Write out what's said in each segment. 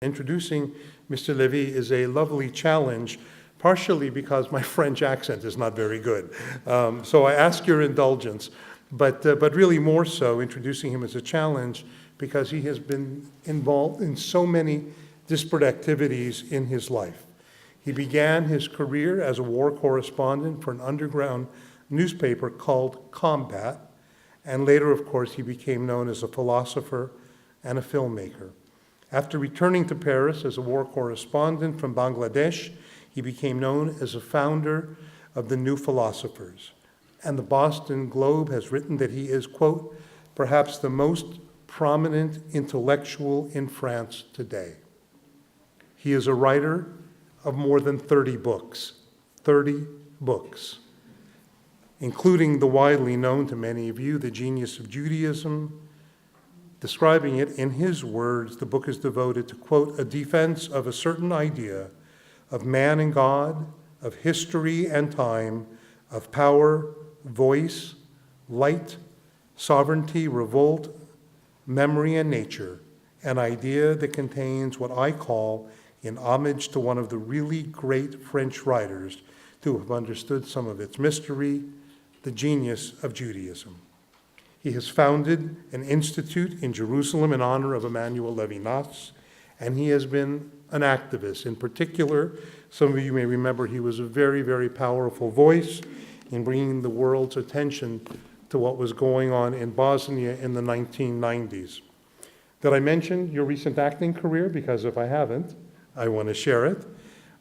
Introducing Mr. Lévy is a lovely challenge, partially because my French accent is not very good. So I ask your indulgence, but really more so introducing him as a challenge because he has been involved in so many disparate activities in his life. He began his career as a war correspondent for an underground newspaper called Combat, and later, of course, he became known as a philosopher and a filmmaker. After returning to Paris as a war correspondent from Bangladesh, he became known as a founder of the New Philosophers. And the Boston Globe has written that he is, quote, perhaps the most prominent intellectual in France today. He is a writer of more than 30 books, including the widely known to many of you, The Genius of Judaism. Describing it in his words, the book is devoted to, quote, a defense of a certain idea of man and God, of history and time, of power, voice, light, sovereignty, revolt, memory, and nature, an idea that contains what I call, in homage to one of the really great French writers who have understood some of its mystery, the genius of Judaism. He has founded an institute in Jerusalem in honor of Emmanuel Levinas, and he has been an activist. In particular, some of you may remember he was a very, very powerful voice in bringing the world's attention to what was going on in Bosnia in the 1990s. Did I mention your recent acting career? Because if I haven't, I want to share it.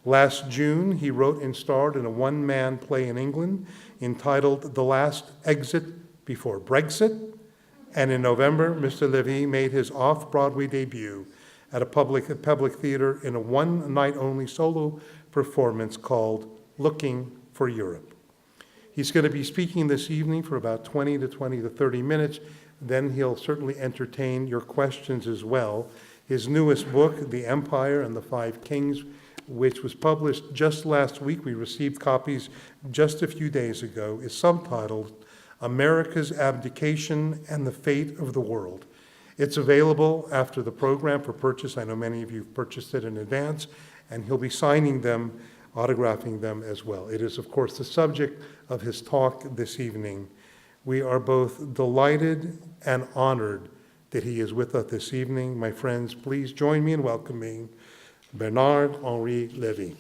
Last June, he wrote and starred in a one-man play in England entitled The Last Exit Before Brexit, and in November, Mr. Lévy made his off-Broadway debut at a public theater in a one-night-only solo performance called Looking for Europe. He's going to be speaking this evening for about 20 to 30 minutes. Then he'll certainly entertain your questions as well. His newest book, The Empire and the Five Kings, which was published just last week, we received copies just a few days ago, is subtitled America's Abdication and the Fate of the World. It's available after the program for purchase. I know many of you have purchased it in advance, and he'll be signing them, autographing them as well. It is, of course, the subject of his talk this evening. We are both delighted and honored that he is with us this evening. My friends, please join me in welcoming Bernard-Henri Lévy.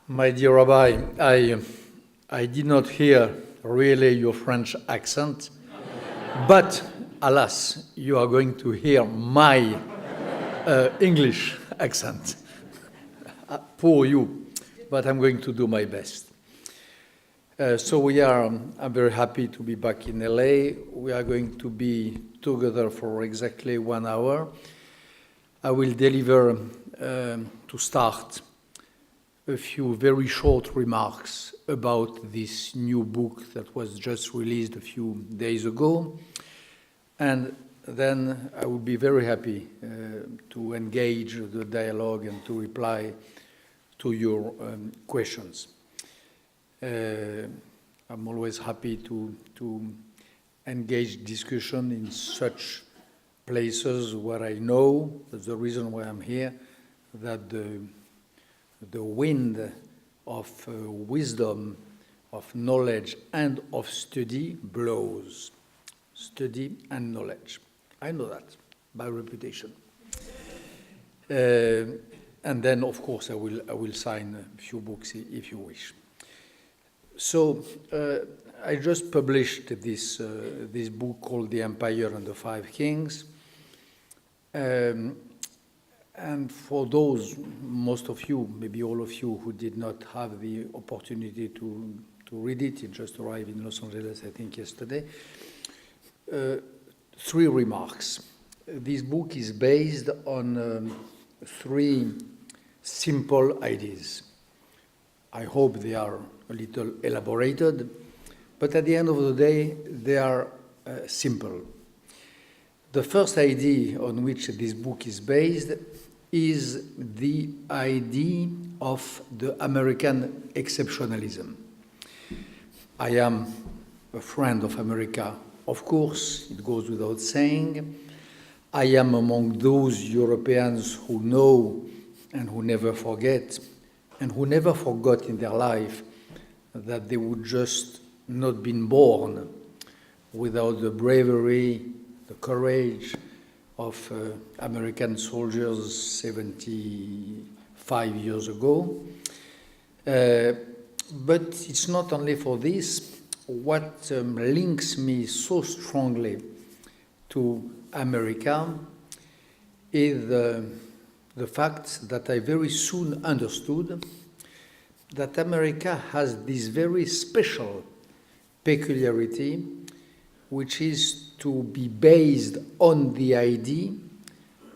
My dear Rabbi, I did not hear really your French accent, but alas, you are going to hear my English accent. Poor you, but I'm going to do my best. I'm very happy to be back in LA. We are going to be together for exactly 1 hour. I will deliver, to start, a few very short remarks about this new book that was just released a few days ago. And then I will be very happy to engage the dialogue and to reply to your questions. I'm always happy to engage discussion in such places where I know, that's the reason why I'm here, that the wind of wisdom, of knowledge, and of study blows. Study and knowledge. I know that by reputation. And then, of course, I will sign a few books if you wish. So I just published this book called The Empire and the Five Kings. And for those, most of you, maybe all of you, who did not have the opportunity to read it, it just arrived in Los Angeles, I think, yesterday, 3 remarks. This book is based on 3 simple ideas. I hope they are a little elaborated, but at the end of the day, they are simple. The first idea on which this book is based is the idea of the American exceptionalism. I am a friend of America, of course, it goes without saying. I am among those Europeans who know and who never forget, and who never forgot in their life that they would just not been born without the bravery, the courage of American soldiers 75 years ago. But it's not only for this. What links me so strongly to America is the fact that I very soon understood that America has this very special peculiarity, which is to be based on the idea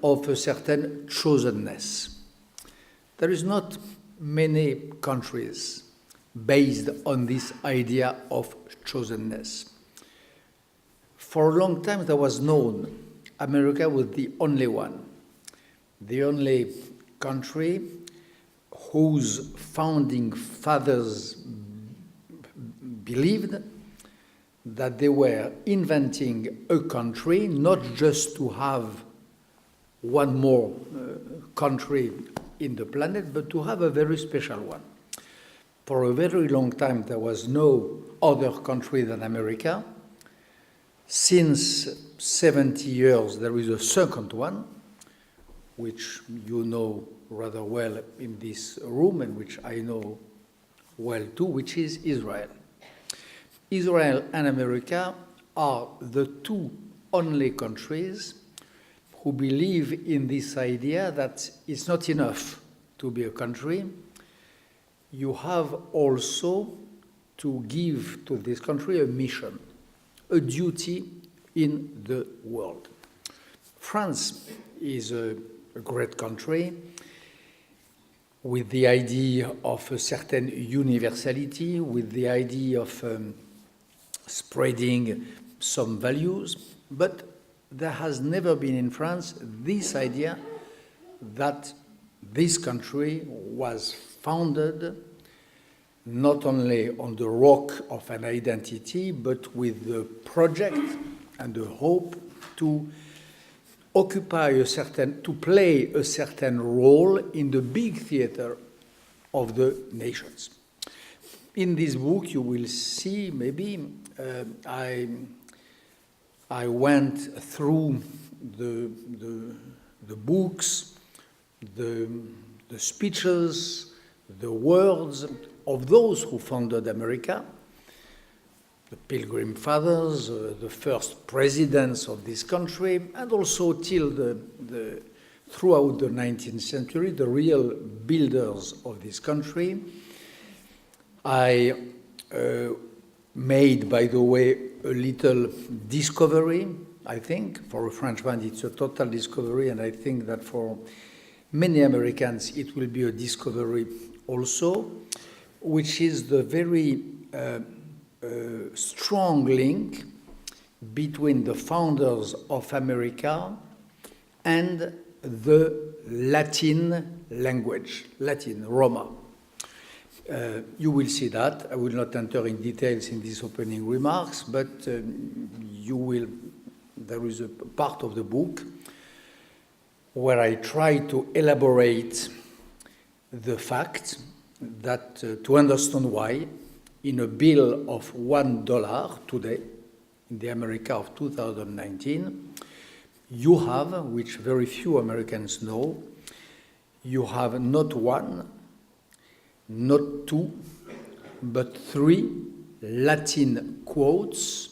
of a certain chosenness. There is not many countries based on this idea of chosenness. For a long time, there was known America was the only one, the only country whose founding fathers believed that they were inventing a country not just to have one more country in the planet, but to have a very special one. For a very long time, there was no other country than America. Since 70 years, there is a second one, which you know rather well in this room and which I know well too, which is Israel. Israel and America are the two only countries who believe in this idea that it's not enough to be a country. You have also to give to this country a mission, a duty in the world. France is a great country with the idea of a certain universality, with the idea of spreading some values, but there has never been in France this idea that this country was founded not only on the rock of an identity, but with the project and the hope to play a certain role in the big theater of the nations. In this book, you will see, maybe, I went through the books, the speeches, the words of those who founded America, the Pilgrim Fathers, the first presidents of this country, and also till throughout the 19th century, the real builders of this country. I made, by the way, a little discovery, I think. For a Frenchman, it's a total discovery, and I think that for many Americans, it will be a discovery also, which is the very strong link between the founders of America and the Latin language, Latin, Roma. You will see that. I will not enter in details in these opening remarks, but you will. There is a part of the book where I try to elaborate the fact that to understand why, in a bill of $1 today, in the America of 2019, you have, which very few Americans know, you have not one, not two, but three Latin quotes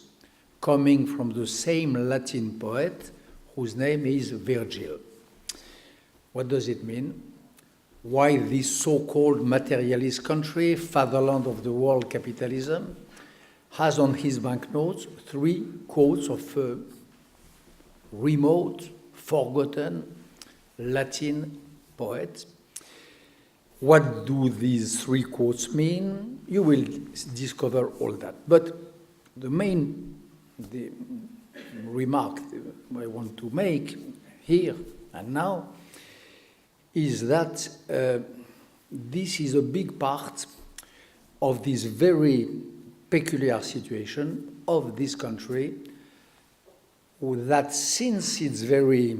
coming from the same Latin poet whose name is Virgil. What does it mean? Why this so-called materialist country, fatherland of the world capitalism, has on his banknotes three quotes of remote, forgotten Latin poets. What do these three quotes mean? You will discover all that. But the remark I want to make here and now is that this is a big part of this very peculiar situation of this country that since its very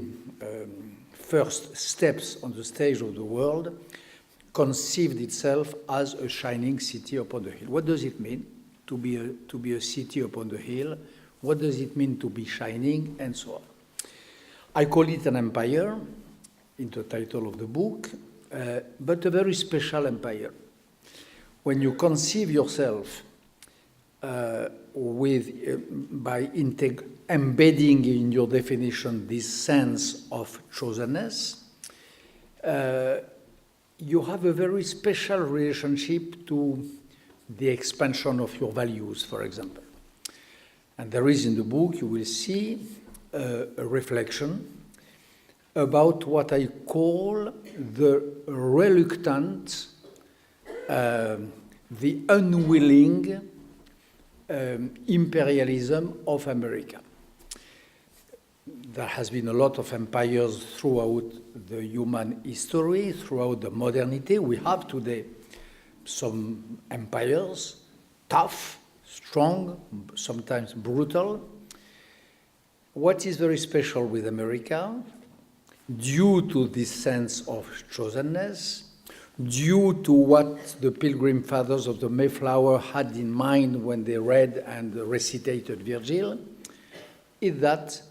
first steps on the stage of the world conceived itself as a shining city upon the hill. What does it mean to be a city upon the hill? What does it mean to be shining, and so on? I call it an empire in the title of the book, but a very special empire. When you conceive yourself by embedding in your definition this sense of chosenness, you have a very special relationship to the expansion of your values, for example. And there is in the book, you will see a reflection about what I call the reluctant, the unwilling imperialism of America. There has been a lot of empires throughout the human history, throughout the modernity. We have today some empires, tough, strong, sometimes brutal. What is very special with America, due to this sense of chosenness, due to what the Pilgrim Fathers of the Mayflower had in mind when they read and recitated Virgil, is that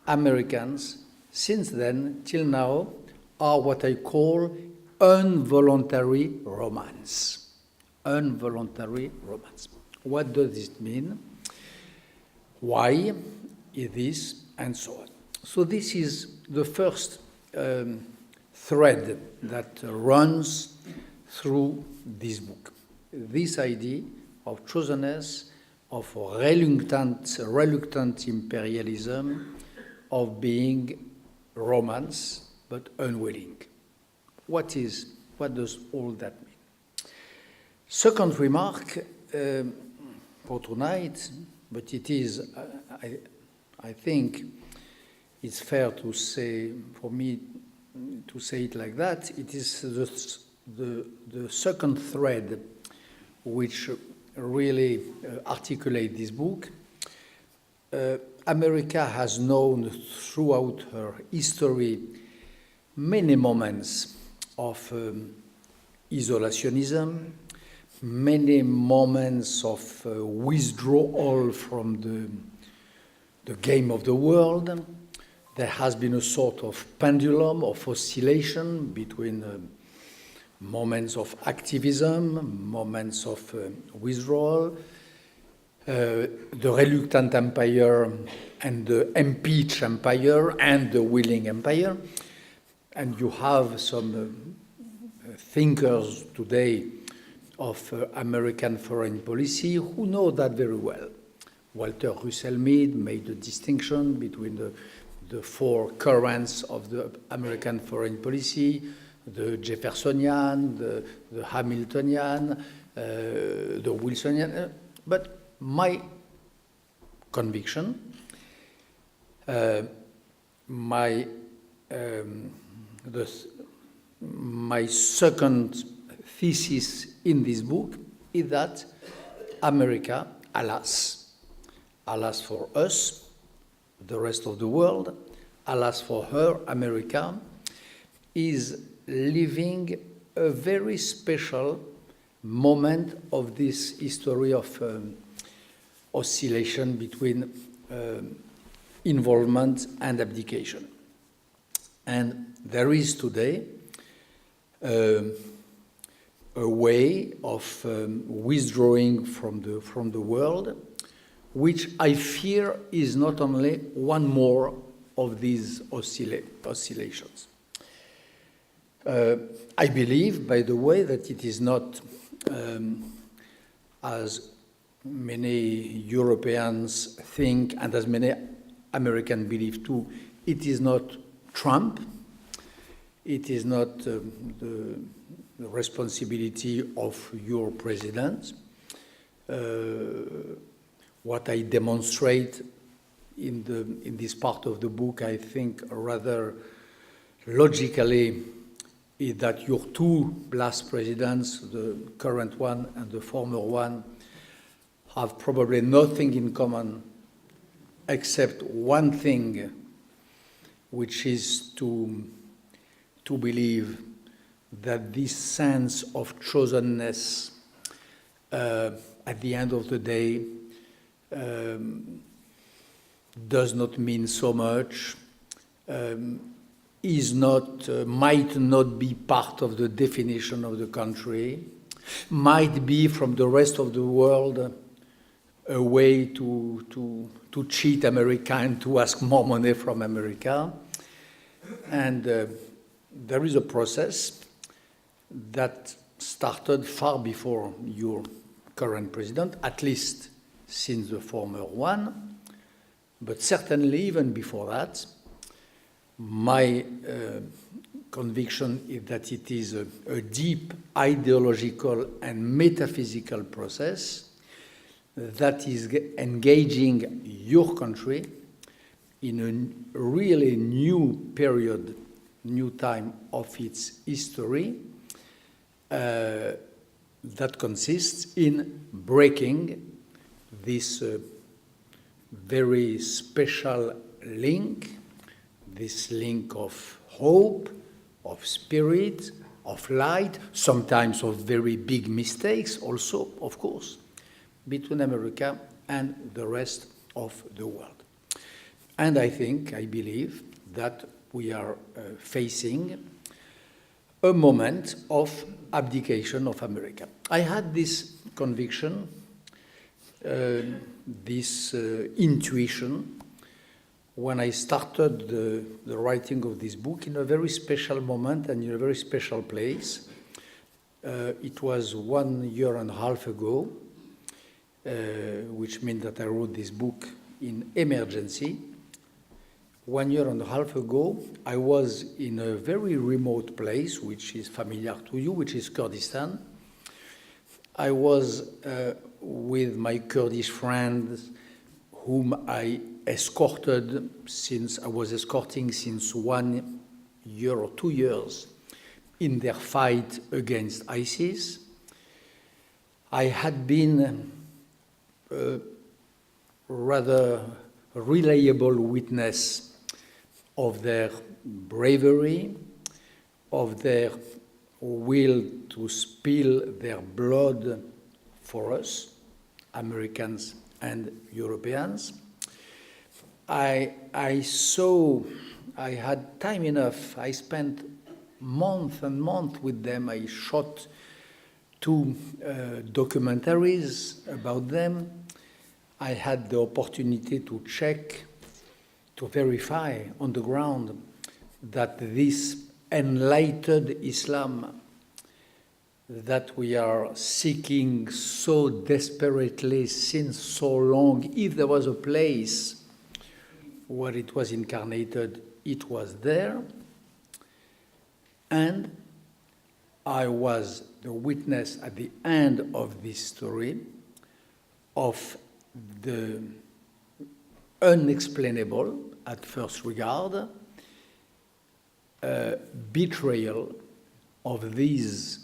Americans, since then till now, are what I call involuntary romance. Involuntary romance. What does it mean? Why it is, and so on. So this is the first thread that runs through this book. This idea of chosenness, of reluctant imperialism, of being romance but unwilling. What does all that mean? Second remark for tonight, but it is, I think, it's fair to say, for me to say it like that, it is the second thread which really articulates this book. America has known throughout her history many moments of isolationism, many moments of withdrawal from the game of the world. There has been a sort of pendulum of oscillation between moments of activism, moments of withdrawal, the reluctant empire and the impeached empire and the willing empire. And you have some thinkers today of American foreign policy who know that very well. Walter Russell Mead made a distinction between the four currents of the American foreign policy, the Jeffersonian, the Hamiltonian, the Wilsonian. But my conviction, my second thesis in this book is that America, alas for us, the rest of the world, alas for her, America, is living a very special moment of this history of oscillation between involvement and abdication. And there is today a way of withdrawing from the world, which I fear is not only one more of these oscillations. I believe, by the way, that it is not, as many Europeans think and as many Americans believe too, it is not Trump, it is not the responsibility of your president. What I demonstrate in this part of the book, I think, rather logically is that your two last presidents, the current one and the former one, have probably nothing in common except one thing, which is to believe that this sense of chosenness at the end of the day does not mean so much, might not be part of the definition of the country, might be from the rest of the world a way to cheat America and to ask more money from America. And there is a process that started far before your current president, at least since the former one, but certainly even before that. My conviction is that it is a deep ideological and metaphysical process that is engaging your country in a really new period, new time of its history, that consists in breaking this very special link, this link of hope, of spirit, of light, sometimes of very big mistakes also, of course, between America and the rest of the world. And I believe that we are facing a moment of abdication of America. I had this conviction, this intuition, when I started the writing of this book in a very special moment and in a very special place. It was 1.5 years ago, which means that I wrote this book in emergency. 1.5 years ago, I was in a very remote place, which is familiar to you, which is Kurdistan. I was with my Kurdish friends, whom I escorted since 1 year or 2 years in their fight against ISIS. I had been a rather reliable witness of their bravery, of their will to spill their blood for us, Americans and Europeans. I had time enough. I spent month and month with them. I shot 2 documentaries about them. I had the opportunity to check, to verify on the ground that this enlightened Islam that we are seeking so desperately since so long, if there was a place where it was incarnated, it was there. And I was the witness at the end of this story of the unexplainable, at first regard, betrayal of these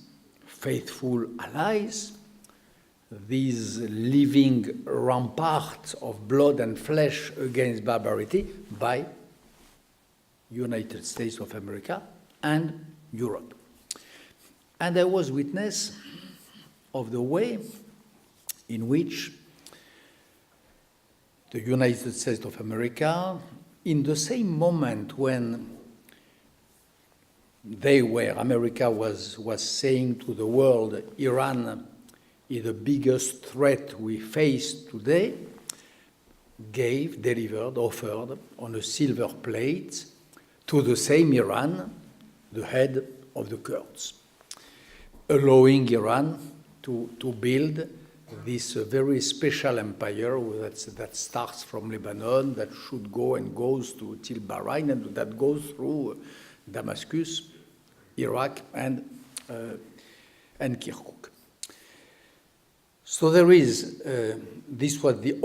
faithful allies, these living ramparts of blood and flesh against barbarity by United States of America and Europe. And I was witness of the way in which the United States of America, in the same moment when America was saying to the world, Iran is the biggest threat we face today, offered on a silver plate to the same Iran the head of the Kurds, allowing Iran to build this very special empire that starts from Lebanon, that should go and goes till Bahrain, and that goes through Damascus, Iraq, and Kirkuk. So there is, this was the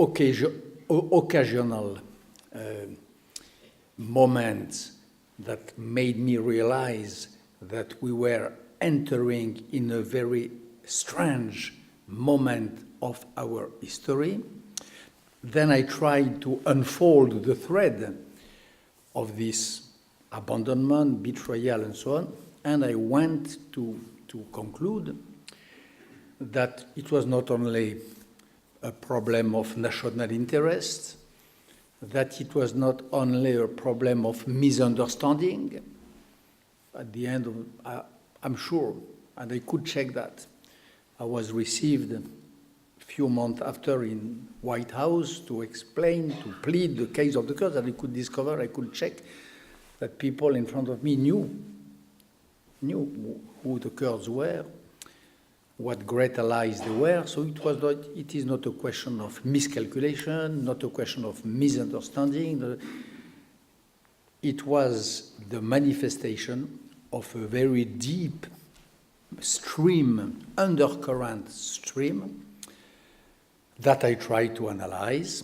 occasional moment that made me realize that we were entering in a very strange moment of our history. Then I tried to unfold the thread of this abandonment, betrayal, and so on, and I went to conclude that it was not only a problem of national interest, that it was not only a problem of misunderstanding. At the end, I'm sure, and I could check that, I was received a few months after in White House to explain, to plead the case of the Kurds, and I could discover, I could check that people in front of me knew who the Kurds were, what great allies they were. So it is not a question of miscalculation, not a question of misunderstanding. It was the manifestation of a very deep stream, undercurrent stream, that I try to analyze,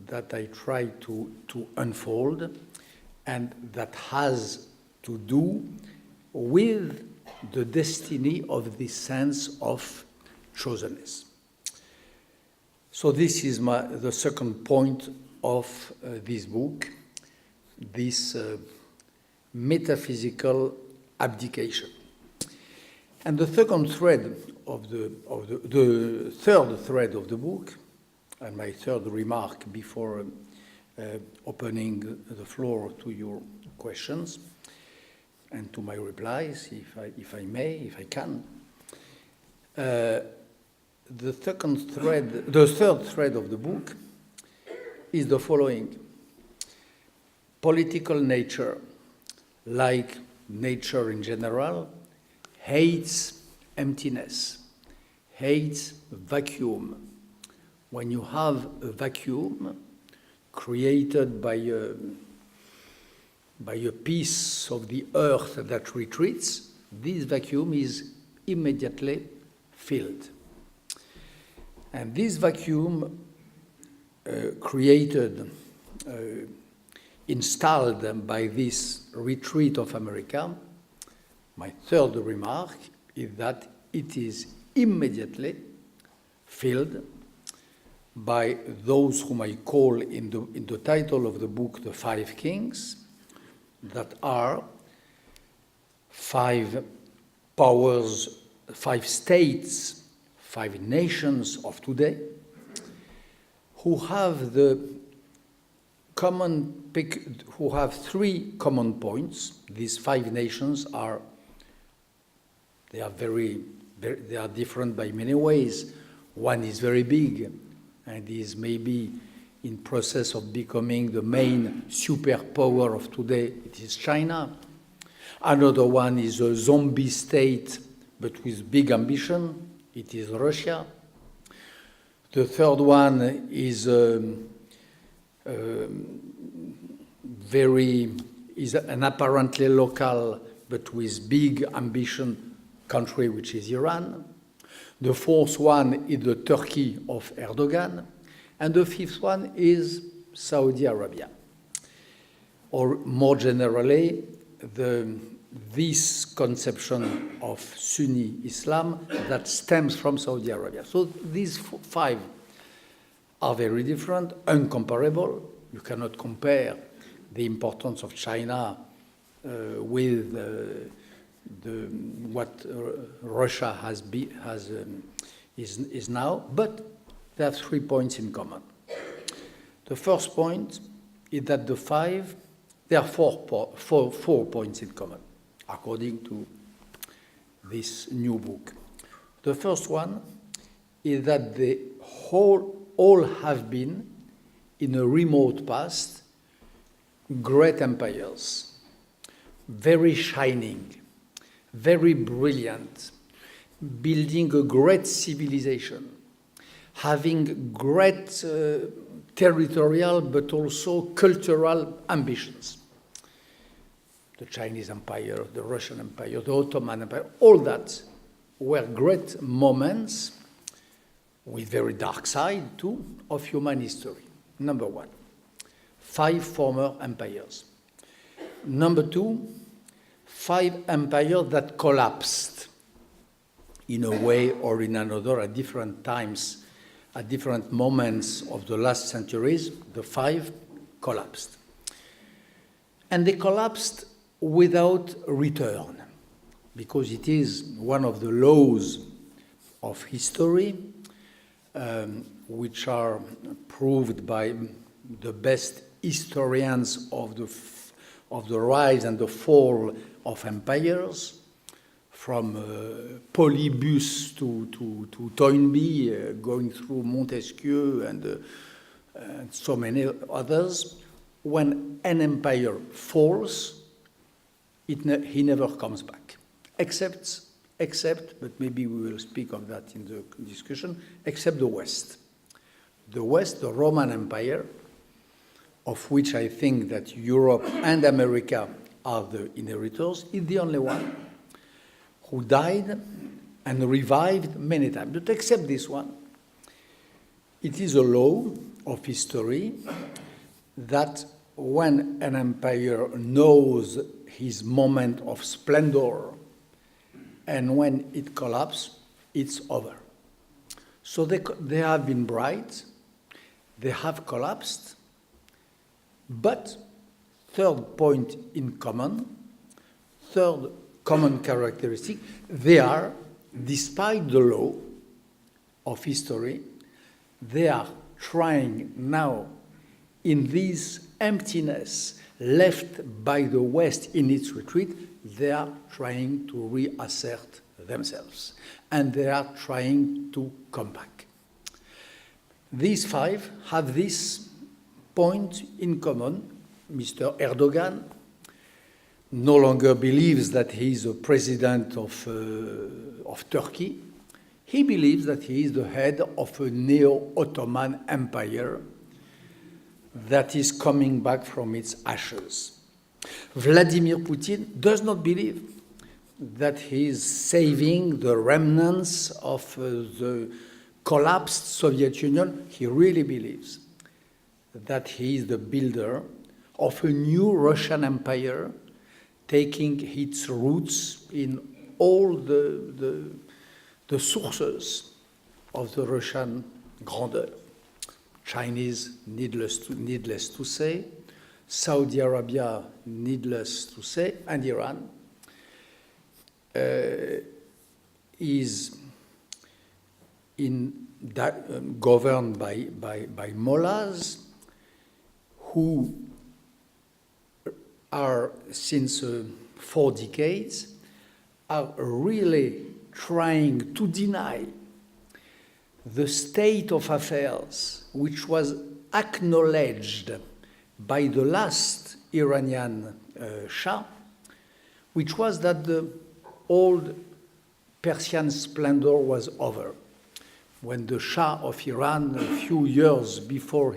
that I try to unfold, and that has to do with the destiny of this sense of chosenness. So this is the second point of this book, this metaphysical abdication. And the second thread of the third thread of the book, and my third remark before opening the floor to your questions and to my replies, if I can. The third thread of the book is the following. Political nature, like nature in general, hates emptiness, hates vacuum. When you have a vacuum created by a piece of the earth that retreats, this vacuum is immediately filled. And this vacuum installed by this retreat of America, my third remark is that it is immediately filled by those whom I call in the title of the book the Five Kings, that are five powers, five states, five nations of today, who have who have three common points. These five nations are different by many ways. One is very big and is maybe in process of becoming the main superpower of today. It is China. Another one is a zombie state, but with big ambition. It is Russia. The third one is an apparently local, but with big ambition country, which is Iran. The fourth one is the Turkey of Erdogan. And the fifth one is Saudi Arabia. Or more generally, this conception of Sunni Islam that stems from Saudi Arabia. So these five are very different, incomparable. You cannot compare the importance of China with what Russia is now, but they have 3 points in common. The first point is that there are four points in common, according to this new book. The first one is that they all have been, in a remote past, great empires, very shining, very brilliant, building a great civilization, having great territorial but also cultural ambitions. The Chinese Empire, the Russian Empire, the Ottoman Empire, all that were great moments with very dark side too of human history. Number one, 5 former empires. Number two, 5 empires that collapsed in a way or in another at different times, at different moments of the last centuries. The 5 collapsed. And they collapsed without return, because it is one of the laws of history, which are proved by the best historians of the rise and the fall of empires, from Polybus to Toynbee, going through Montesquieu and so many others. When an empire falls, he never comes back, except, but maybe we will speak of that in the discussion, except the West. The West, the Roman Empire, of which I think that Europe and America are the inheritors, is the only one who died and revived many times. But except this one, it is a law of history that when an empire knows his moment of splendor and when it collapses, it's over. So they have been bright, they have collapsed, but third point in common, third common characteristic, they are, despite the law of history, they are trying now, in this emptiness left by the West in its retreat, they are trying to reassert themselves, and they are trying to come back. These 5 have this point in common. Mr. Erdogan no longer believes that he is a president of Turkey. He believes that he is the head of a neo-Ottoman empire that is coming back from its ashes. Vladimir Putin does not believe that he is saving the remnants of the collapsed Soviet Union. He really believes that he is the builder of a new Russian empire, taking its roots in all the sources of the Russian grandeur. Chinese, needless to say, Saudi Arabia, needless to say, and Iran is governed by mullahs who are, since 4 decades, are really trying to deny the state of affairs which was acknowledged by the last Iranian Shah, which was that the old Persian splendor was over. When the Shah of Iran, a few years before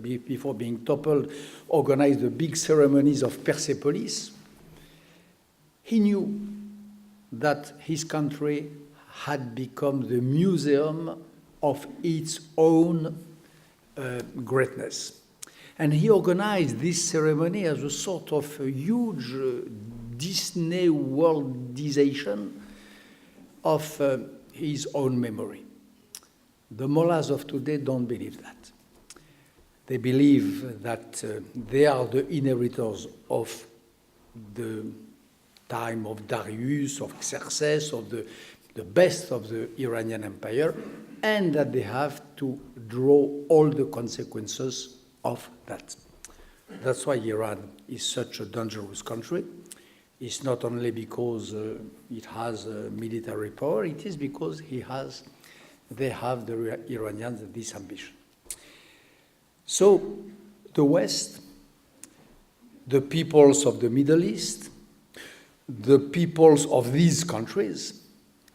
before being toppled, organized the big ceremonies of Persepolis, he knew that his country had become the museum of its own greatness. And he organized this ceremony as a sort of a huge Disney worldization of his own memory. The mullahs of today don't believe that. They believe that they are the inheritors of the time of Darius, of Xerxes, of the best of the Iranian Empire, and that they have to draw all the consequences of that. That's why Iran is such a dangerous country. It's not only because it has military power, it is because they have, the Iranians, this ambition. So the West, the peoples of the Middle East, the peoples of these countries,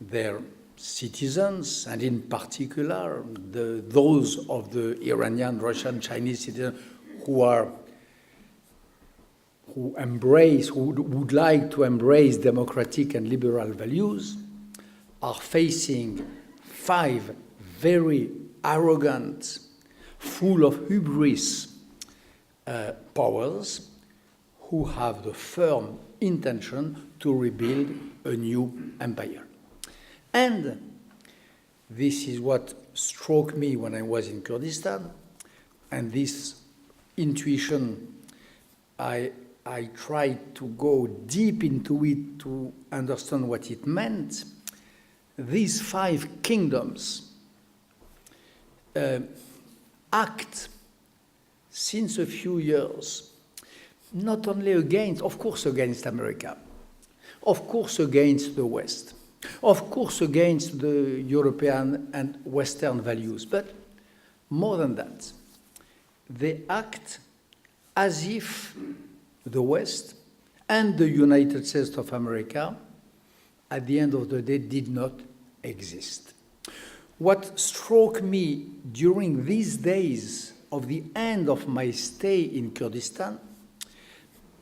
their citizens, and in particular those of the Iranian, Russian, Chinese citizens who would like to embrace democratic and liberal values, are facing 5 very arrogant, full of hubris powers who have the firm intention to rebuild a new empire. And this is what struck me when I was in Kurdistan, and this intuition, I tried to go deep into it to understand what it meant. These 5 kingdoms act since a few years, not only against, of course, against America, of course, against the West, of course, against the European and Western values, but more than that, they act as if the West and the United States of America, at the end of the day, did not exist. What struck me during these days of the end of my stay in Kurdistan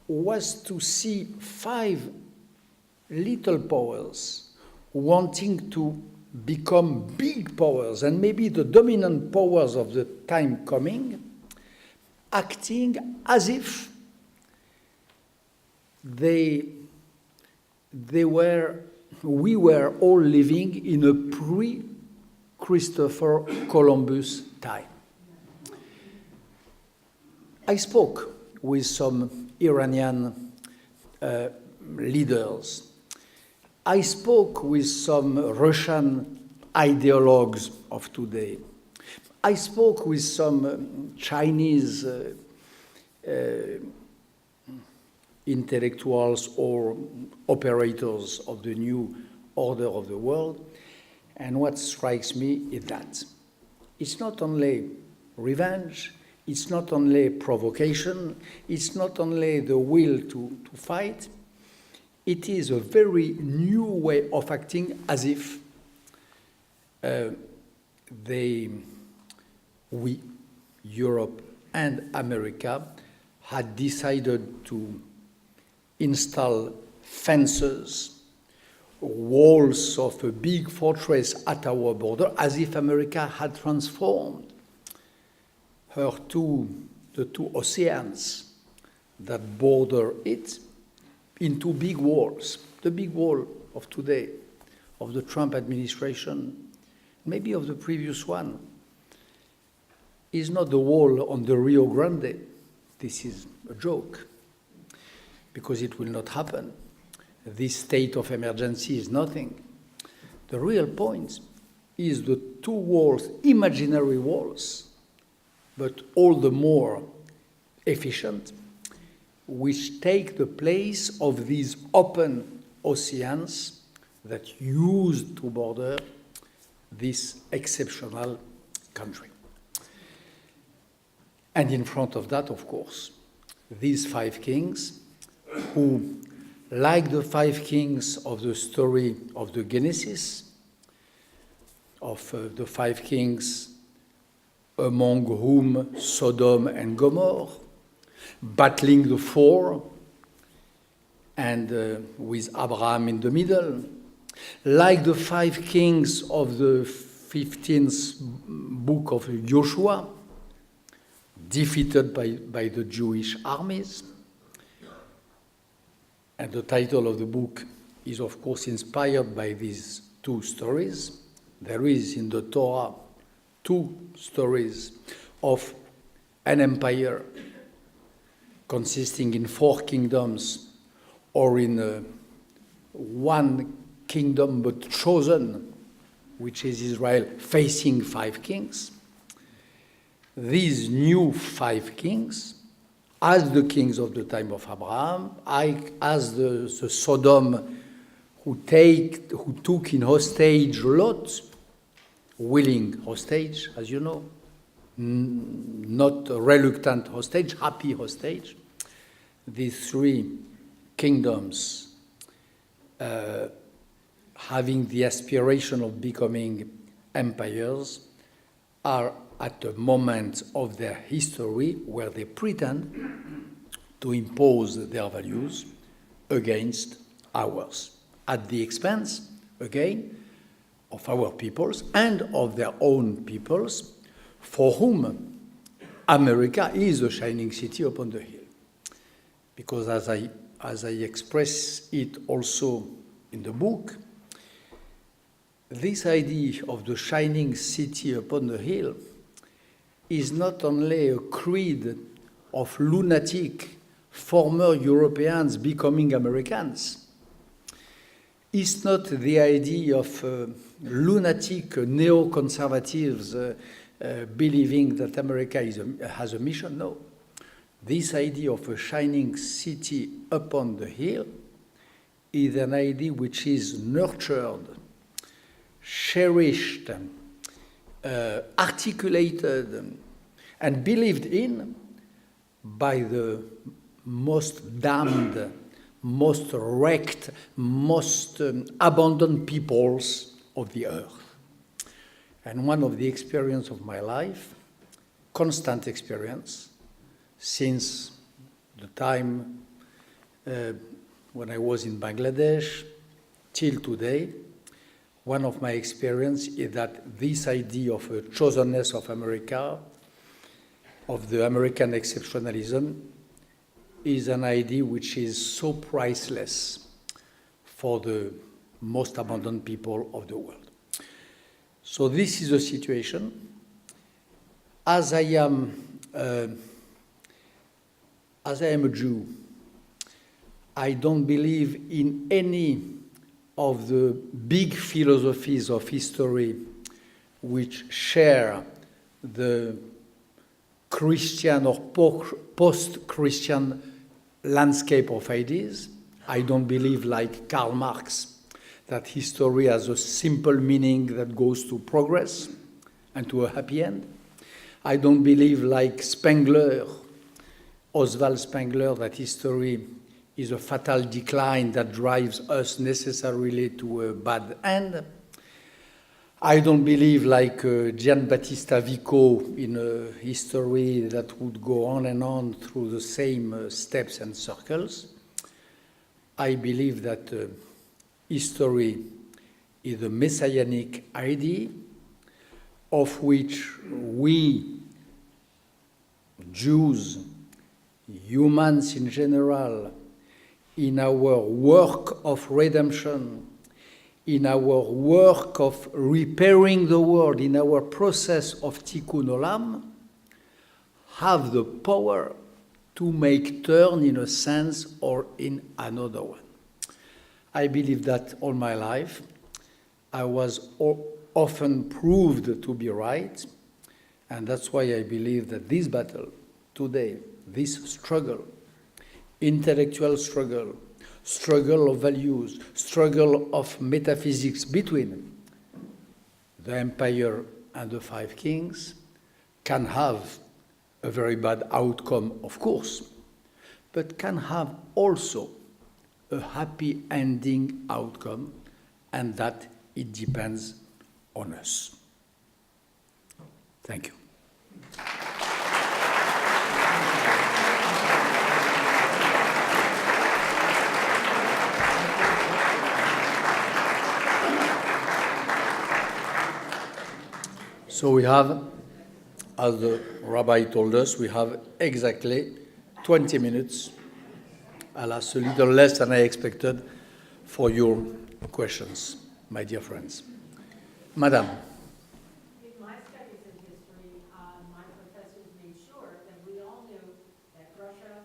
was to see 5 little powers wanting to become big powers, and maybe the dominant powers of the time coming, acting as if we were all living in a pre-Christopher Columbus time. I spoke with some Iranian leaders. I spoke with some Russian ideologues of today. I spoke with some Chinese intellectuals or operators of the new order of the world. And what strikes me is that it's not only revenge, it's not only provocation, it's not only the will to fight, it is a very new way of acting as if we, Europe and America, had decided to install fences, walls of a big fortress at our border, as if America had transformed the 2 oceans that border it into big walls. The big wall of today, of the Trump administration, maybe of the previous one, is not the wall on the Rio Grande. This is a joke, because it will not happen. This state of emergency is nothing. The real point is the 2 walls, imaginary walls, but all the more efficient, which take the place of these open oceans that used to border this exceptional country. And in front of that, of course, these 5 kings who, like the 5 kings of the story of the Genesis, of the 5 kings among whom Sodom and Gomorrah, battling the 4, and with Abraham in the middle, like the 5 kings of the 15th book of Joshua, defeated by the Jewish armies. And the title of the book is, of course, inspired by these 2 stories. There is in the Torah 2 stories of an empire consisting in 4 kingdoms, or in 1 kingdom but chosen, which is Israel, facing 5 kings. These new 5 kings, as the kings of the time of Abraham, as the Sodom who took in hostage Lot, willing hostage, as you know, not a reluctant hostage, happy hostage. These 3 kingdoms having the aspiration of becoming empires are at a moment of their history where they pretend to impose their values against ours, at the expense, again, of our peoples and of their own peoples, for whom America is a shining city upon the hill. because as I express it also in the book, this idea of the shining city upon the hill is not only a creed of lunatic former Europeans becoming Americans. It's not the idea of lunatic neoconservatives believing that America has a mission. No. This idea of a shining city upon the hill is an idea which is nurtured, cherished, articulated, and believed in by the most damned, most wrecked, most abandoned peoples of the earth. And one of the experiences of my life, constant experience, since the time when I was in Bangladesh till today, one of my experiences is that this idea of a chosenness of America, of the American exceptionalism, is an idea which is so priceless for the most abandoned people of the world. So this is the situation. As I am a Jew, I don't believe in any of the big philosophies of history which share the Christian or post-Christian landscape of ideas. I don't believe, like Karl Marx, that history has a simple meaning that goes to progress and to a happy end. I don't believe, like Spengler, Oswald Spengler, that history is a fatal decline that drives us necessarily to a bad end. I don't believe, like Giambattista Vico, in a history that would go on and on through the same steps and circles. I believe that history is a messianic idea of which we, Jews, humans in general, in our work of redemption, in our work of repairing the world, in our process of tikkun olam, have the power to make turn in a sense or in another one. I believe that all my life. I was often proved to be right, and that's why I believe that this battle today, this struggle, intellectual struggle, struggle of values, struggle of metaphysics between the empire and the five kings can have a very bad outcome, of course, but can have also a happy ending outcome, and that it depends on us. Thank you. So we have, as the rabbi told us, we have exactly 20 minutes, alas, a little less than I expected, for your questions, my dear friends. Madam. In my studies of history, my professors made sure that we all knew that Russia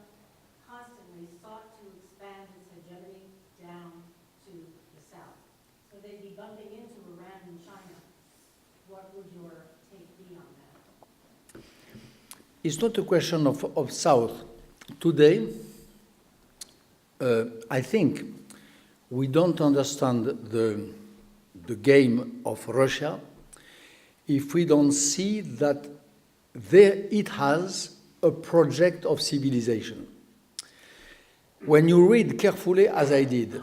constantly sought to expand its hegemony down to the south. So they'd be bumping into Iran and China. What would your take be on that? It's not a question of South. Today, I think we don't understand the game of Russia if we don't see that it has a project of civilization. When you read carefully, as I did,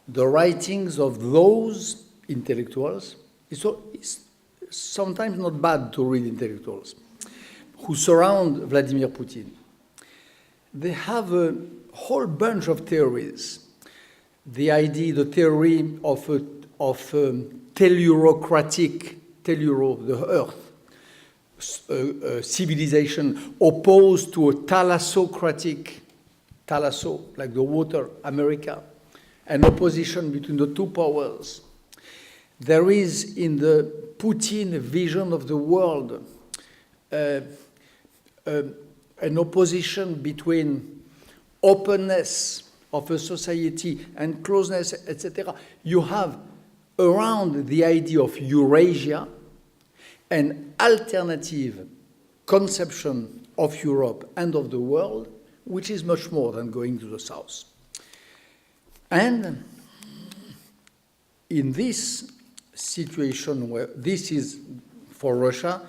the writings of those intellectuals, it's sometimes not bad to read intellectuals who surround Vladimir Putin. They have a whole bunch of theories. The theory of tellurocratic, the earth, civilization opposed to a thalassocratic Thalasso, like the water, America, an opposition between the two powers. There is in the Putin vision of the world an opposition between openness of a society and closeness, etc. You have around the idea of Eurasia an alternative conception of Europe and of the world, which is much more than going to the south. And in this situation where this is, for Russia,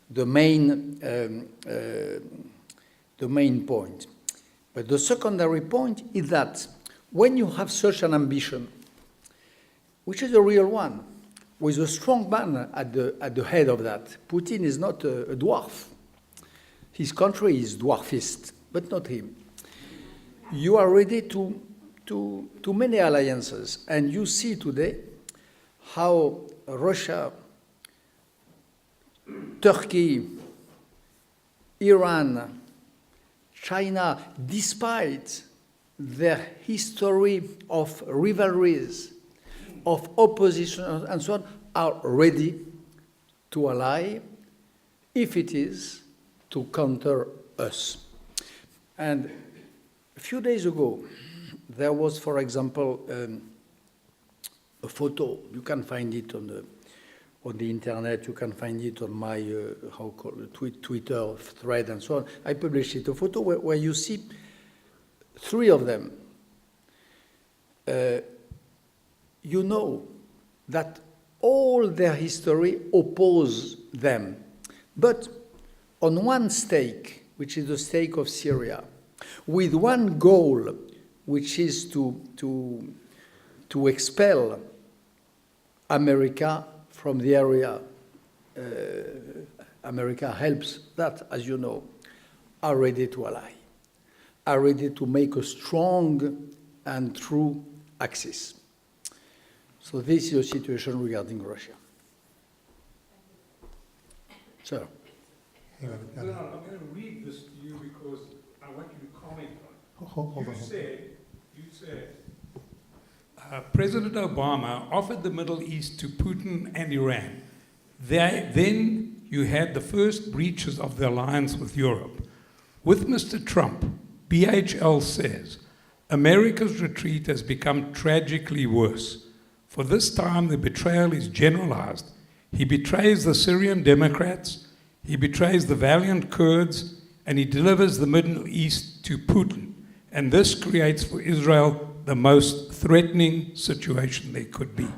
the main point. But the secondary point is that when you have such an ambition, which is a real one, with a strong man at the head of that, Putin is not a dwarf. His country is dwarfist, but not him. You are ready to many alliances, and you see today how Russia, Turkey, Iran, China, despite their history of rivalries, of opposition, and so on, are ready to ally if it is to counter us. And a few days ago, there was, for example, a photo. You can find it on the internet. You can find it on my Twitter thread and so on. I published it. A photo where you see three of them. You know that all their history oppose them, but on one stake, which is the stake of Syria, with one goal, which is to expel America from the area. America helps that, as you know, are ready to ally, are ready to make a strong and true axis. So this is the situation regarding Russia. Sir. Bernard, I'm going to read this to you because I want you to comment on it. Hold on. You said President Obama offered the Middle East to Putin and Iran. Then you had the first breaches of the alliance with Europe. With Mr. Trump, BHL says, America's retreat has become tragically worse. For this time, the betrayal is generalized. He betrays the Syrian Democrats, he betrays the valiant Kurds, and he delivers the Middle East to Putin. And this creates for Israel the most threatening situation there could be.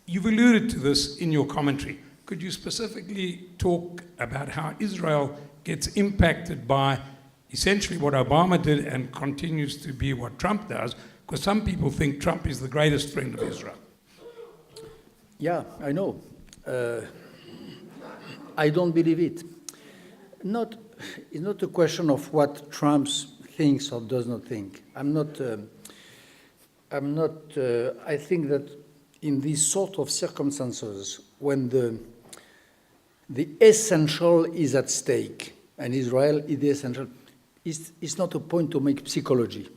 You've alluded to this in your commentary. Could you specifically talk about how Israel gets impacted by essentially what Obama did and continues to be what Trump does? Because some people think Trump is the greatest friend of Israel. Yeah, I know. I don't believe it. It's not a question of what Trump thinks or does not think. I think that in these sort of circumstances, when the essential is at stake, and Israel is the essential, it's not a point to make psychology.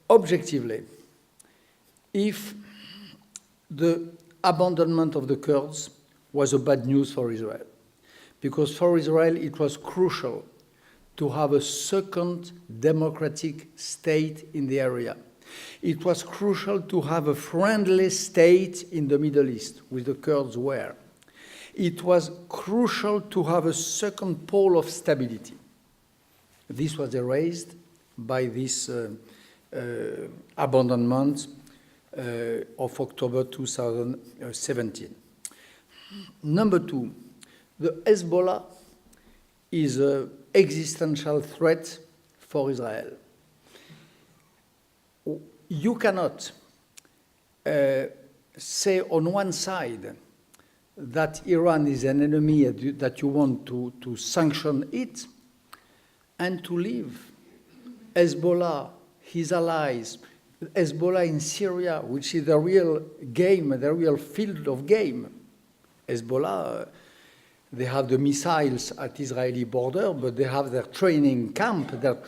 Objectively, if the abandonment of the Kurds was a bad news for Israel, because for Israel it was crucial to have a second democratic state in the area. It was crucial to have a friendly state in the Middle East, which the Kurds were. It was crucial to have a second pole of stability. This was erased by this abandonment of October 2017. Number two, the Hezbollah is an existential threat for Israel. You cannot say on one side that Iran is an enemy, that you want to sanction it, and to leave Hezbollah, his allies, Hezbollah in Syria, which is the real game, the real field of game. Hezbollah They have the missiles at Israeli border, but they have their training camp, their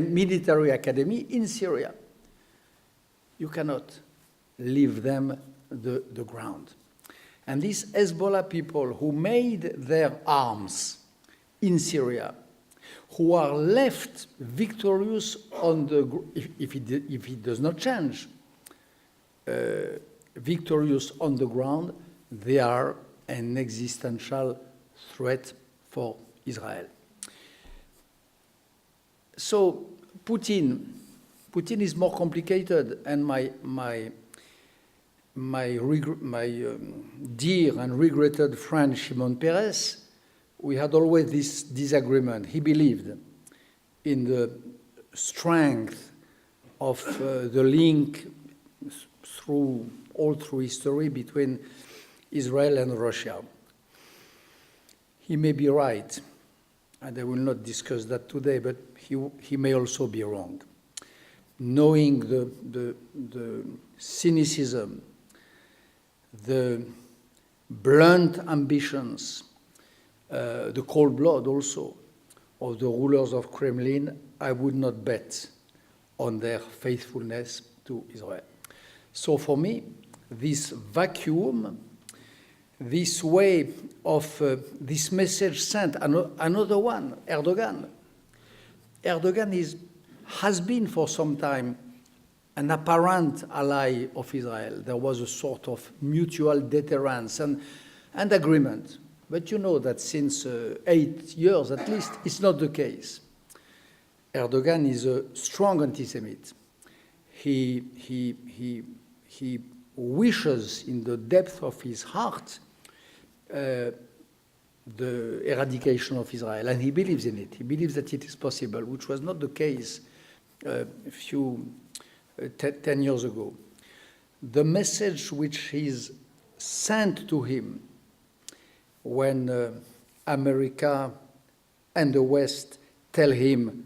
military academy in Syria. You cannot leave them the ground. And these Hezbollah people who made their arms in Syria, who are left victorious on the, if it does not change, victorious on the ground, they are an existential threat for Israel. So Putin is more complicated, and my dear and regretted friend Shimon Peres, we had always this disagreement. He believed in the strength of the link all through history between Israel and Russia. He may be right, and I will not discuss that today, but he may also be wrong. Knowing the cynicism, the blunt ambitions, the cold blood also of the rulers of Kremlin, I would not bet on their faithfulness to Israel. So for me, this vacuum, this way of this message sent, another one, Erdogan. Erdogan has been for some time an apparent ally of Israel. There was a sort of mutual deterrence and agreement. But you know that since 8 years at least, it's not the case. Erdogan is a strong anti-Semite. He wishes in the depth of his heart the eradication of Israel, and he believes in it. He believes that it is possible, which was not the case 10 years ago. The message which is sent to him when America and the West tell him,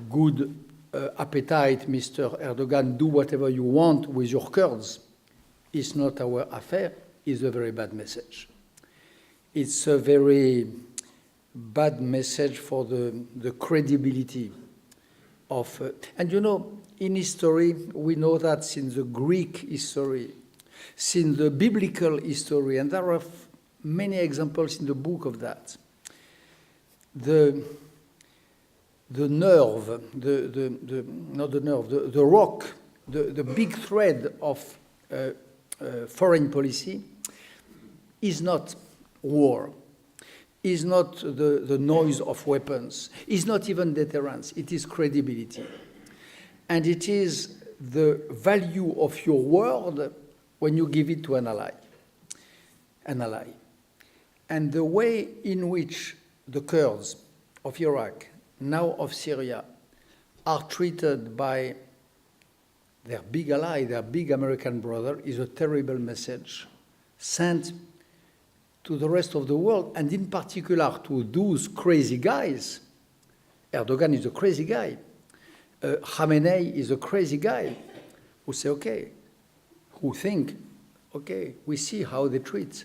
good appetite, Mr. Erdogan, do whatever you want with your Kurds, is not our affair, is a very bad message. It's a very bad message for the credibility of... and you know, in history, we know that since the Greek history, since the biblical history, and there are many examples in the book of that, the nerve, not the nerve, the rock, the big thread of foreign policy is not war, is not the noise of weapons, is not even deterrence, it is credibility. And it is the value of your word when you give it to an ally. And the way in which the Kurds of Iraq, now of Syria, are treated by their big ally, their big American brother, is a terrible message sent to the rest of the world, and in particular to those crazy guys. Erdogan is a crazy guy. Khamenei is a crazy guy who say, okay, who think, okay, we see how they treat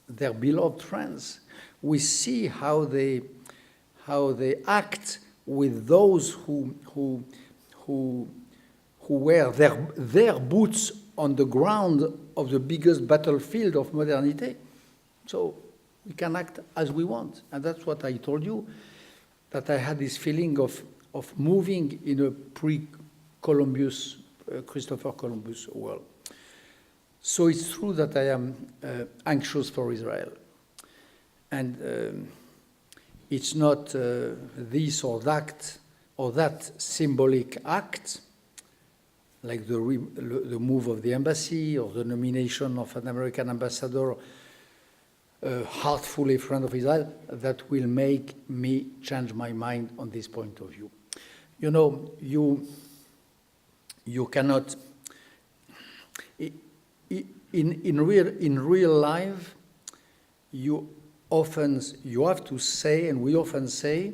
their beloved friends. We see how they act with those who wear their boots on the ground of the biggest battlefield of modernity. So we can act as we want. And that's what I told you, that I had this feeling of moving in a pre-Columbus, Christopher Columbus world. So it's true that I am anxious for Israel. And it's not this or that symbolic act, like the move of the embassy or the nomination of an American ambassador, heartfully friend of Israel, that will make me change my mind on this point of view. You know, you cannot, in real life, you have to say, and we often say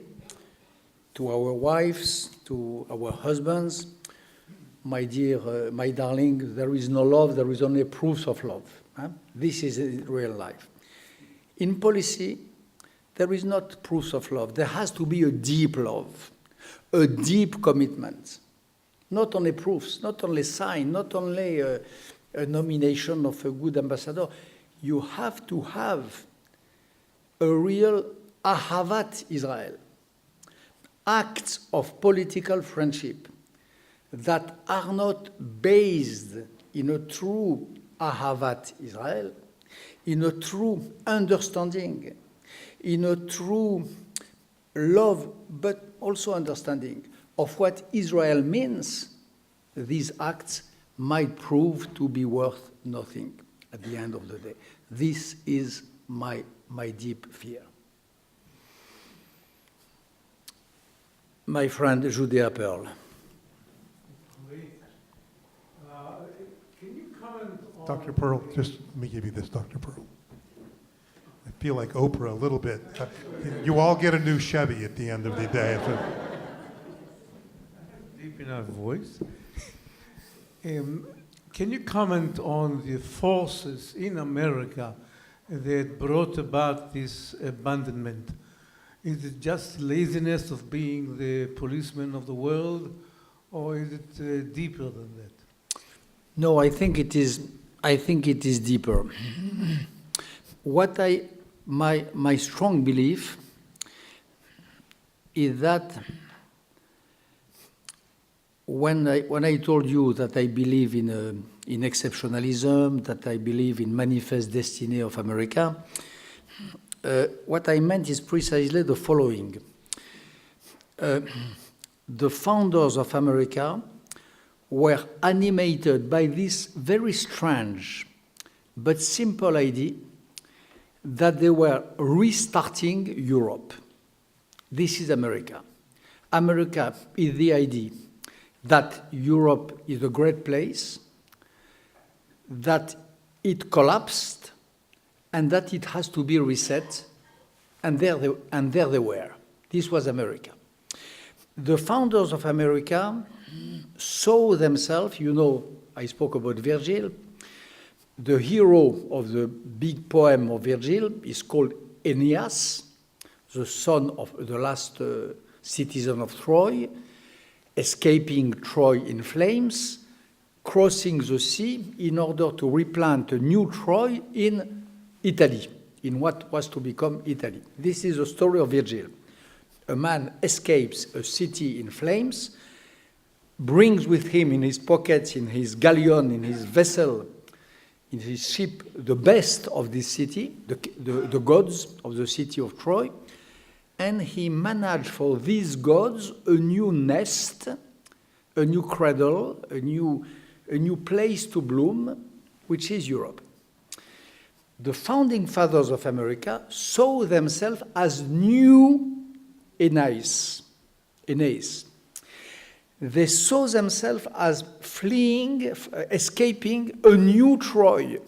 to our wives, to our husbands, my dear, my darling, there is no love, there is only proofs of love. Huh? This is real life. In policy, there is not proofs of love. There has to be a deep love, a deep commitment. Not only proofs, not only sign, not only a nomination of a good ambassador. You have to have a real ahavat Israel, acts of political friendship that are not based in a true ahavat Israel, in a true understanding, in a true love, but also understanding of what Israel means. These acts might prove to be worth nothing at the end of the day. This is my deep fear. My friend Judea Pearl. Can you comment on... Dr. Pearl, just let me give you this, Dr. Pearl. I feel like Oprah a little bit. You all get a new Chevy at the end of the day. Deep enough voice. Can you comment on the forces in America that brought about this abandonment? Is it just laziness of being the policeman of the world, or is it deeper than that? No, I think it is deeper. My strong belief is that when I told you that I believe in exceptionalism, that I believe in manifest destiny of America, what I meant is precisely the following. The founders of America were animated by this very strange but simple idea that they were restarting Europe. This is America. America is the idea that Europe is a great place, that it collapsed, and that it has to be reset, and there they were. This was America. The founders of America saw themselves, I spoke about Virgil. The hero of the big poem of Virgil is called Aeneas, the son of the last citizen of Troy, escaping Troy in flames, crossing the sea in order to replant a new Troy in Italy, in what was to become Italy. This is the story of Virgil. A man escapes a city in flames, brings with him in his pockets, in his galleon, in his vessel, in his ship, the best of this city, the gods of the city of Troy, and he managed for these gods a new nest, a new cradle, a new place to bloom, which is Europe. The founding fathers of America saw themselves as new Aeneas. They saw themselves as escaping a new Troy,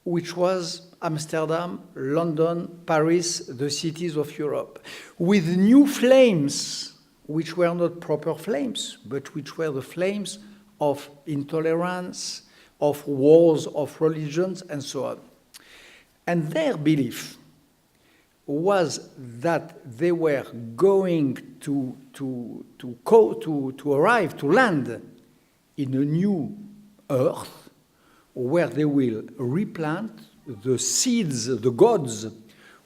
which was Amsterdam, London, Paris, the cities of Europe, with new flames, which were not proper flames, but which were the flames of intolerance, of wars, of religions, and so on. And their belief was that they were going to arrive, to land in a new earth where they will replant the seeds, the gods,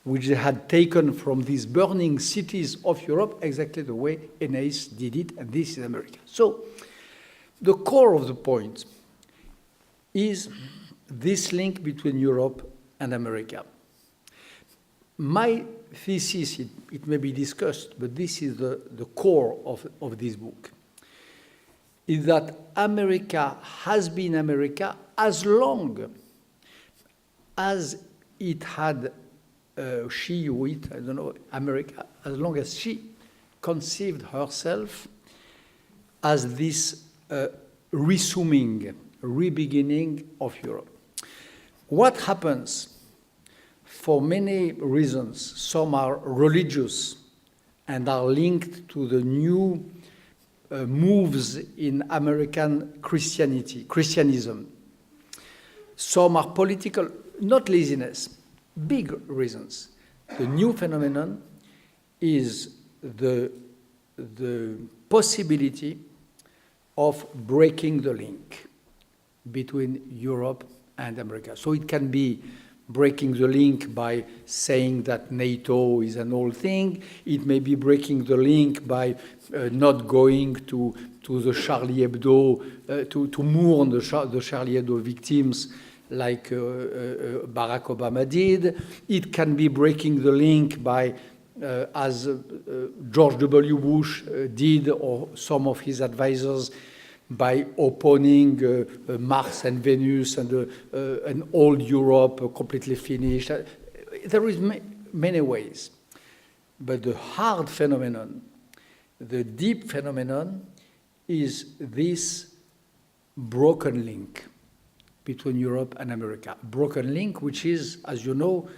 which they had taken from these burning cities of Europe, exactly the way Aeneas did it, and this is America. So the core of the point is this link between Europe and America. My thesis, it may be discussed, but this is the core of this book, is that America has been America as long as it had, she or it, I don't know, America, as long as she conceived herself as this rebeginning of Europe. What happens? For many reasons, some are religious and are linked to the new moves in American Christianism. Some are political. not laziness, big reasons. The new phenomenon is the possibility of breaking the link between Europe and America. So it can be breaking the link by saying that NATO is an old thing. It may be breaking the link by not going to the Charlie Hebdo, to mourn the Charlie Hebdo victims like Barack Obama did. It can be breaking the link by, as George W. Bush did, or some of his advisors, by opposing Mars and Venus and an old Europe completely finished. There is many ways. But the hard phenomenon, the deep phenomenon, is this broken link between Europe and America. Broken link, which is, as you know,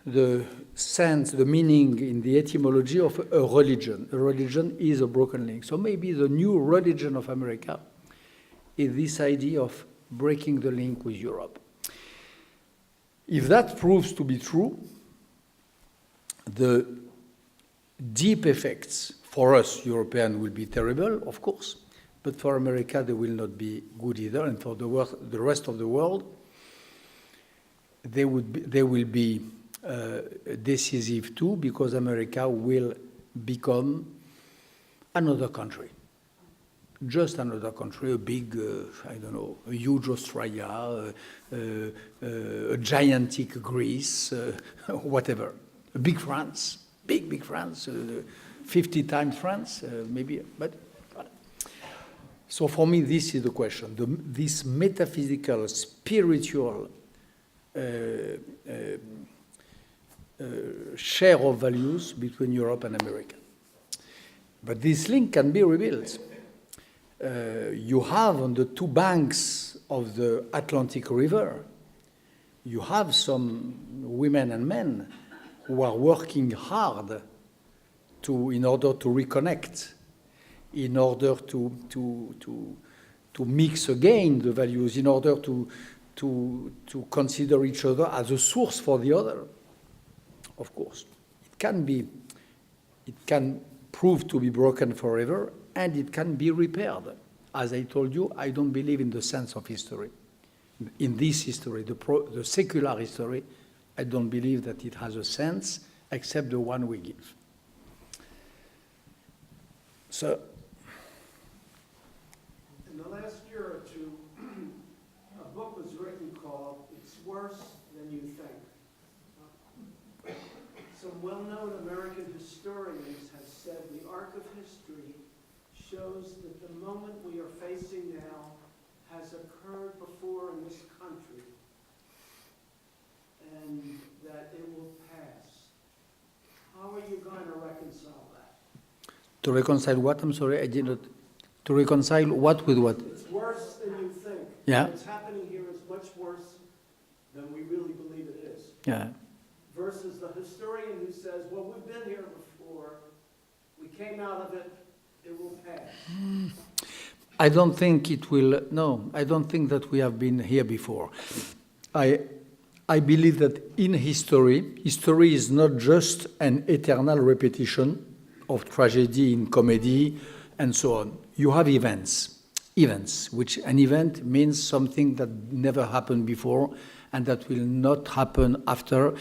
the sense, the meaning in the etymology of a religion. A religion is a broken link. So maybe the new religion of America is this idea of breaking the link with Europe. If that proves to be true, the deep effects for us Europeans will be terrible, of course, but for America they will not be good either, and for the rest of the world, they will be decisive too, because America will become another country. Just another country, a big, I don't know, a huge Australia, a gigantic Greece, whatever. A big France, big France, 50 times France, maybe, but. So for me, this is the question. This metaphysical, spiritual share of values between Europe and America. But this link can be rebuilt. You have on the two banks of the Atlantic River, you have some women and men who are working hard in order to reconnect, in order to mix again the values, in order to consider each other as a source for the other. Of course, it can prove to be broken forever, and it can be repaired. As I told you, I don't believe in the sense of history. In this history, the secular history, I don't believe that it has a sense except the one we give. So, in the last year or two, a book was written called "It's Worse Than You Think." Some well-known American historians have said the arc of history shows that the moment we are facing now has occurred before in this country, and that it will pass. How are you going to reconcile that? To reconcile what? I'm sorry, I did not. To reconcile what with what? It's worse than you think. Yeah. What's happening here is much worse than we really believe it is. Yeah. Versus the historian who says, well, we've been here before, we came out of it, it will pass. I don't think it will, no, I don't think that we have been here before. I believe that in history is not just an eternal repetition of tragedy in comedy and so on. You have events, which an event means something that never happened before and that will not happen after,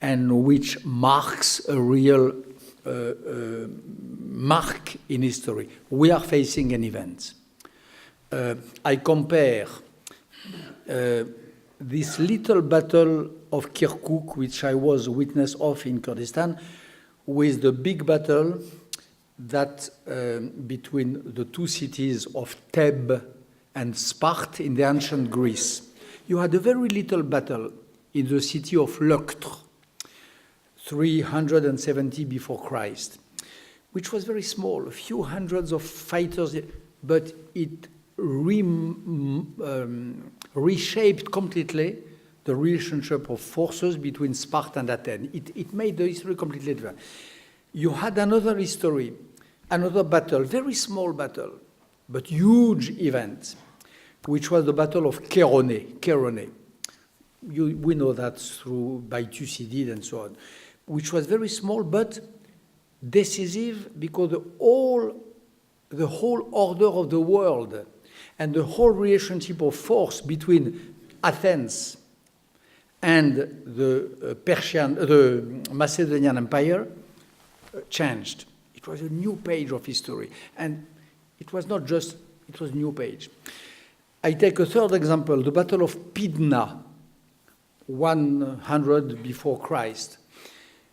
and which marks a real mark in history. We are facing an event. I compare this little battle of Kirkuk, which I was witness of in Kurdistan, with the big battle that between the two cities of Thebes and Sparta in the ancient Greece. You had a very little battle in the city of Leuctre, 370 before Christ, which was very small, a few hundreds of fighters, but it reshaped completely the relationship of forces between Sparta and Athens. It made the history completely different. You had another history, another battle, very small battle, but huge event, which was the Battle of Chaeronea. we know that by Thucydide and so on, which was very small but decisive because the whole order of the world and the whole relationship of force between Athens and the Macedonian Empire changed. It was a new page of history. And it was not just, it was a new page. I take a third example, the Battle of Pydna, 100 before Christ,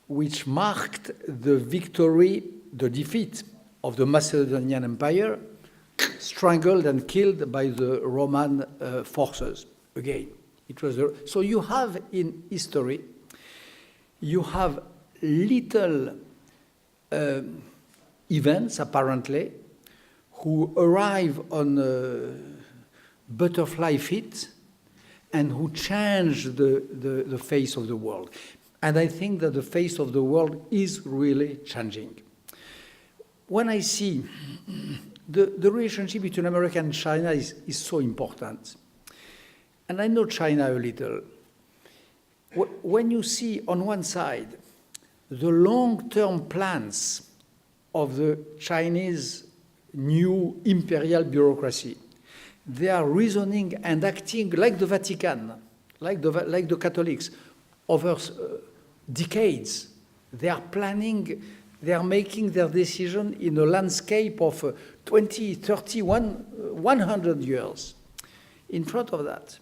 which marked the victory, the defeat of the Macedonian Empire, strangled and killed by the Roman forces. Again, it was so you have in history, you have little events apparently who arrive on a butterfly feet and who change the face of the world. And I think that the face of the world is really changing. When I see the relationship between America and China is so important. And I know China a little. When you see on one side the long-term plans of the Chinese new imperial bureaucracy, they are reasoning and acting like the Vatican, like the Catholics, over decades. They are planning, they are making their decision in a landscape of 20, 30, 100 years. In front of that,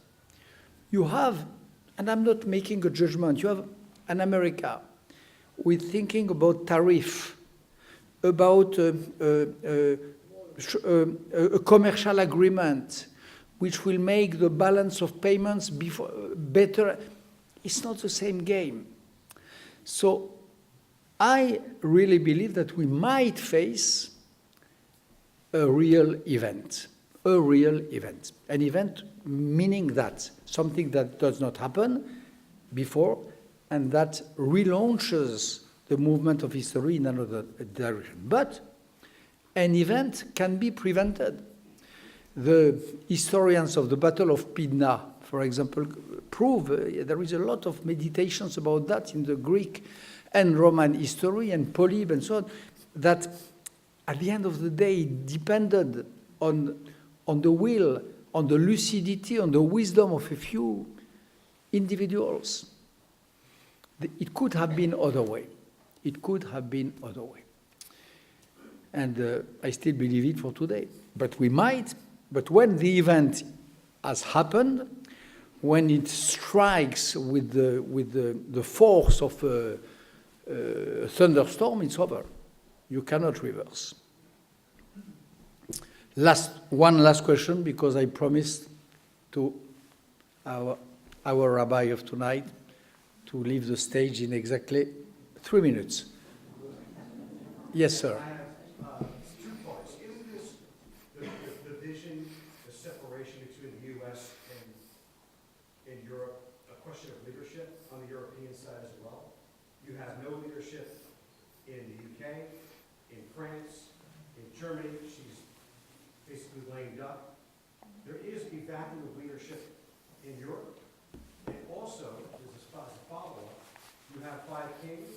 you have, and I'm not making a judgment, you have an America with thinking about tariff, about a commercial agreement which will make the balance of payments better. It's not the same game. So I really believe that we might face a real event. An event meaning that something that does not happen before and that relaunches the movement of history in another direction. But an event can be prevented. The historians of the Battle of Pydna, for example, prove there is a lot of meditations about that in the Greek and Roman history and Polybe and so on, that at the end of the day depended on the will, on the lucidity, on the wisdom of a few individuals. It could have been other way. It could have been other way. And I still believe it for today. But we might, but when the event has happened, when it strikes with the force of a thunderstorm, it's over. You cannot reverse. One last question, because I promised to our rabbi of tonight to leave the stage in exactly 3 minutes. Yes, sir. I have 2 parts. Isn't this the vision, the separation between the U.S. and Europe, a question of leadership on the European side as well? You have no leadership in the UK, in France, in Germany. She's basically lame duck. There is a vacuum of leadership in Europe. And also, as a follow-up, you have 5 kings.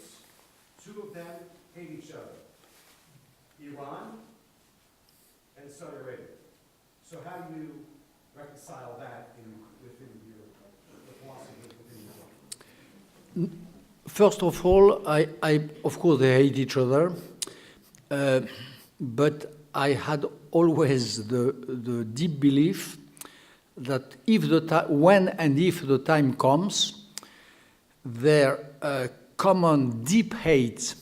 2 of them hate each other. Iran and Saudi Arabia. So how do you reconcile that within the philosophy within Islam? First of all, of course they hate each other, but I had always the deep belief that when and if the time comes, their common deep hate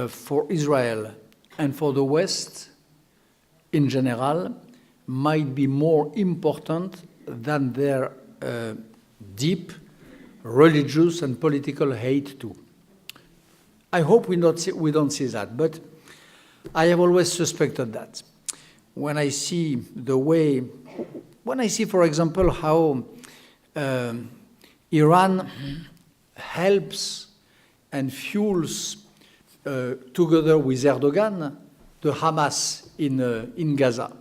for Israel and for the West in general might be more important than their deep religious and political hate too. I hope we don't see that, but I have always suspected that. When I see, for example, how Iran helps and fuels together with Erdogan, the Hamas in Gaza.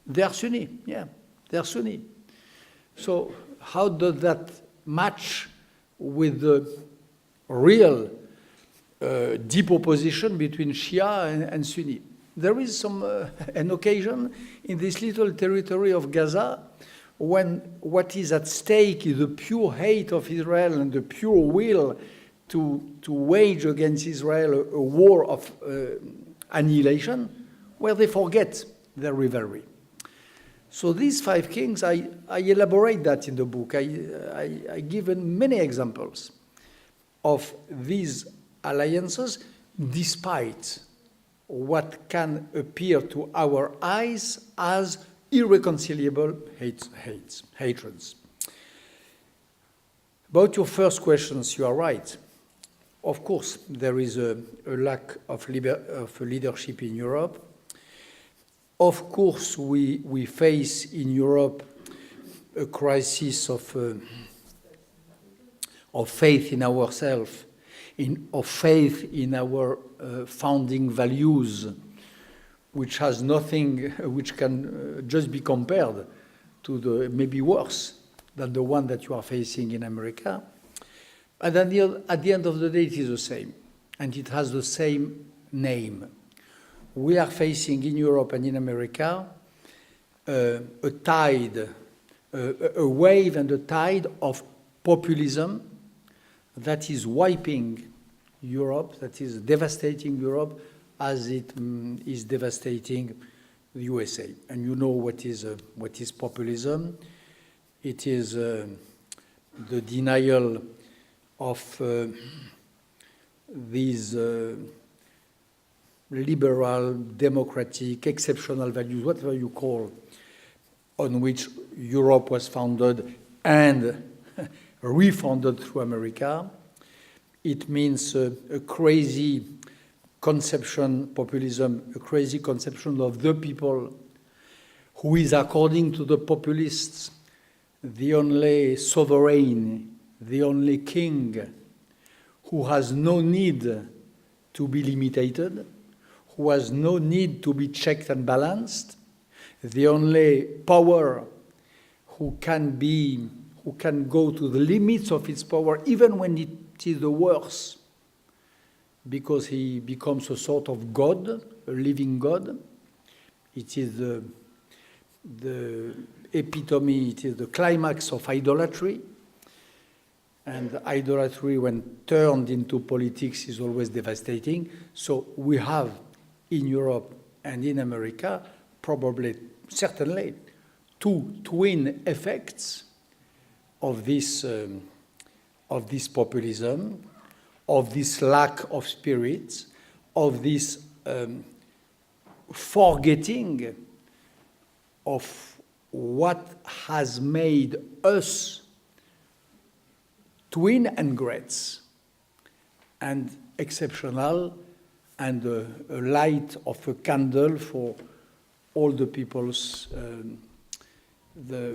They are Sunni, yeah, they are Sunni. So how does that match with the real deep opposition between Shia and Sunni? There is an occasion in this little territory of Gaza when what is at stake is the pure hate of Israel and the pure will to wage against Israel a war of annihilation, where they forget their rivalry. So these 5 kings, I elaborate that in the book. I give many examples of these alliances, despite what can appear to our eyes as irreconcilable hatreds. About your first questions, you are right. Of course, there is a lack of leadership in Europe. Of course, we face in Europe a crisis of faith in ourselves, of faith in our founding values, which has nothing, which can just be compared to the maybe worse than the one that you are facing in America. And at the end of the day, it is the same, and it has the same name. We are facing in Europe and in America a tide, a wave and a tide of populism that is wiping Europe, that is devastating Europe as it is devastating the USA. And you know what is populism. It is the denial of these liberal, democratic, exceptional values, whatever you call, on which Europe was founded and refounded through America. It means a crazy conception, populism, a crazy conception of the people who is, according to the populists, the only sovereign, the only king, who has no need to be limited, who has no need to be checked and balanced, the only power who can go to the limits of its power, even when it is the worst, because he becomes a sort of God, a living God. It is the epitome, it is the climax of idolatry. And idolatry, when turned into politics, is always devastating. So we have in Europe and in America, probably, certainly, 2 twin effects of this populism, of this lack of spirit, of this forgetting of what has made us twin and greats, and exceptional, and a light of a candle for all the peoples,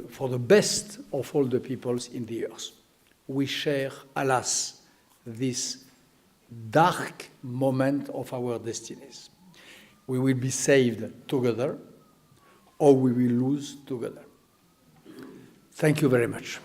for the best of all the peoples in the earth. We share, alas, this dark moment of our destinies. We will be saved together, or we will lose together. Thank you very much.